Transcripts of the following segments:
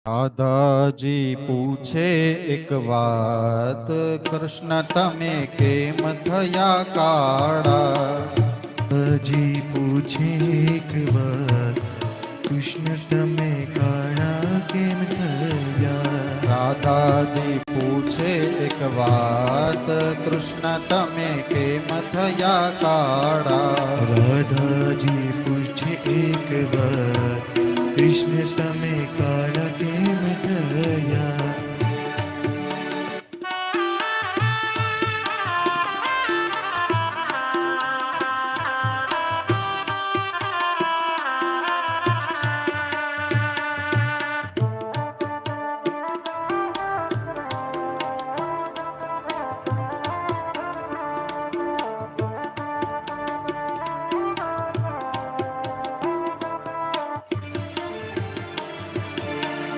દાદાજી પૂછે એક વાત, કૃષ્ણ તમે કેમ થયા કાળા? દાદાજી પૂછે એક વાત, કૃષ્ણ તમે કાળા કેમ થયા? રાધાજી પૂછે એક વાત, કૃષ્ણ તમે કેમ થયા કાળા? રાધાજી પૂછે એક વાત, કૃષ્ણ તમે કાળા કેમ થયા?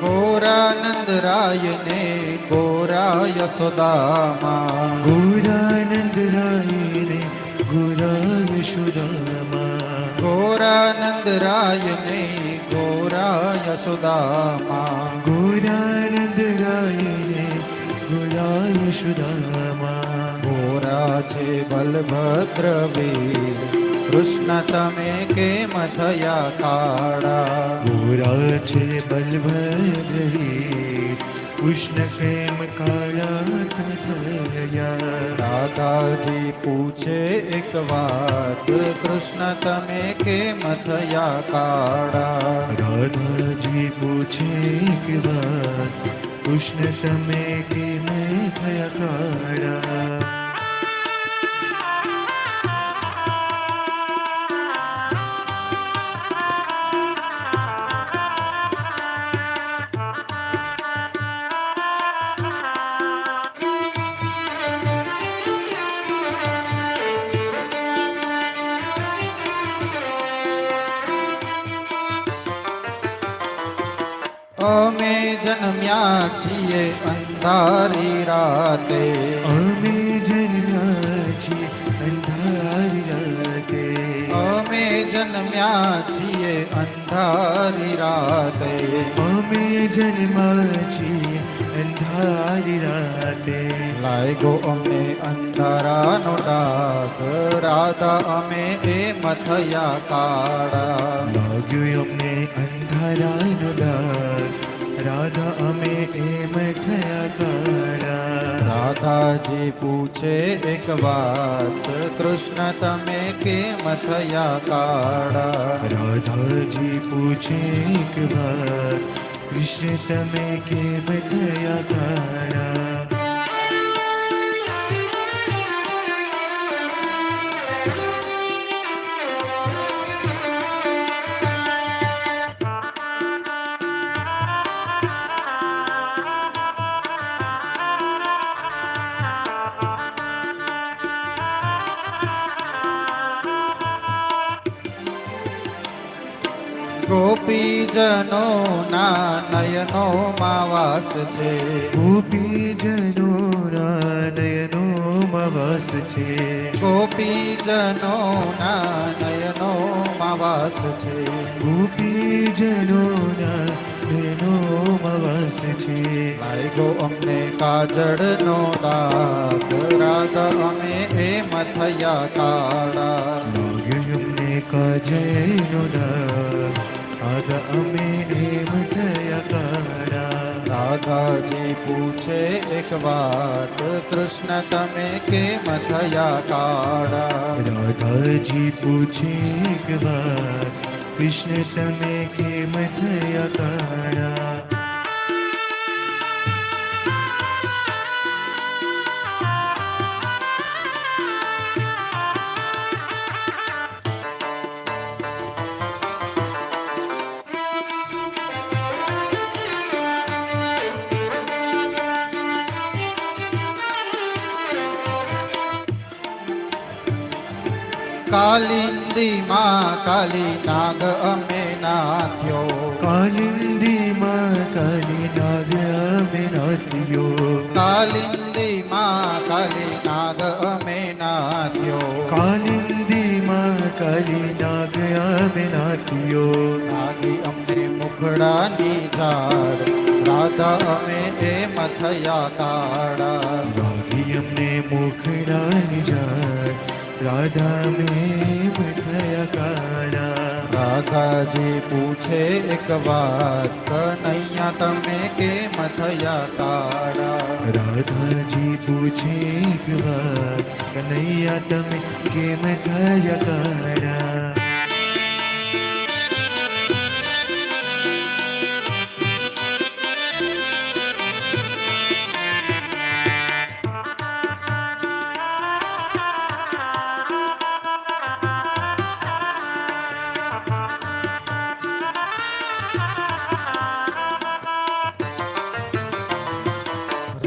ગોરાનંદ રાય ને ગોરા યશોદામાં, ગોરાનંદ રાય ને ગોરા યશોદામાં, ગોરાનંદ રાય ને ગોરા યશોદામાં, ગોરાનંદ રાય ને ગોરા યશોદામાં. ગોરા છે બલભદ્ર વીર, કૃષ્ણ તમે કેમ થયા કાળા? ગોરા છે બલભદ્ર વીર, કૃષ્ણ કેમ કાળા થયા? દાદાજી પૂછે એક વાત, કૃષ્ણ તમે કેમ થયા કાળા? રાધાજી પૂછે એક વાત, કૃષ્ણ તમે કેમ થયા કાળા? અમે જન્મ્યા છીએ અંધારી રાતે, અમે જન્મ્યા છીએ અંધારી રાતે, અમે જન્મ્યા છીએ અંધારી રાતે, અમે જન્મ્યા છીએ અંધારી રાતે. લાગ્યો અમને અંધારાનો ડાક, રાધા અમે એમ થયા કાળા? લાગ્યું અમને અંધારાનો ડાક, રાધા અમે એમ થયા કાળા? રાધાજી પૂછે એક વાત, કૃષ્ણ તમે કેમ થયા કાળા? રાધાજી પૂછે એક વાત, કૃષ્ણ તમે કેમ થયા કાળા? ગોપીજનો ના નયનો વાસ છે, ગોપીજનો નયનો વાસ છે, ગોપીજનો ના નયનો વાસ છે, ગોપીજનો નયનો વાસ છે. લાગ્યો અમને કાજળનો ડાક, રાધા અમે એમ થયા કાળા? લાગ્યું અમને કાજળનો ડાક, રાધા અમે એમ થયા કાળા? રાધાજી પૂછે એક વાત, કૃષ્ણ તમે કેમ થયા કાળા? રાધાજી પૂછે એક વાત, કૃષ્ણ તમે કેમ થયા કાળા? કાલિંદી માં કાલી નાગ અમે નાથ્યો, કાલિંદી માં કાલી નાગ અમે નાથ્યો, કાલિંદી માં કાલી નાગ અમે નાથ્યો, કાલિંદી માં કાલી નાગ અમે નાથ્યો, નાગી અમને મુખડાની ઝાડ, રાધા અમે એમ થયા કાળા વાગી અમને મુખડાની ઝાડ રાધા મેં થયા કાળા રાધાજી પૂછે એક વાત કનૈયા તમે કેમ થયા કાળા રાધાજી પૂછે એક વાર કનૈયા તમે કેમ થયા કાળા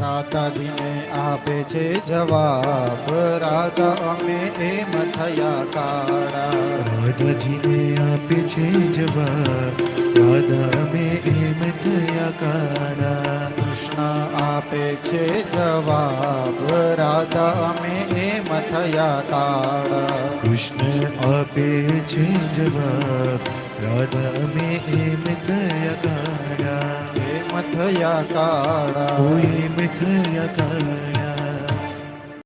રાધાજીને આપે છે જવાબ રાધા અમે એમ થયા કાળા રાધાજીને આપે છે જવાબ રાધા મેં એમ થયા કાળા કૃષ્ણ આપે છે જવાબ રાધા અમે એમ થયા કાળા કૃષ્ણ આપે છે જવાબ રાધા મેં એમ થયા કાળા એમ થયા કાળા ઓ એમ થયા કાળા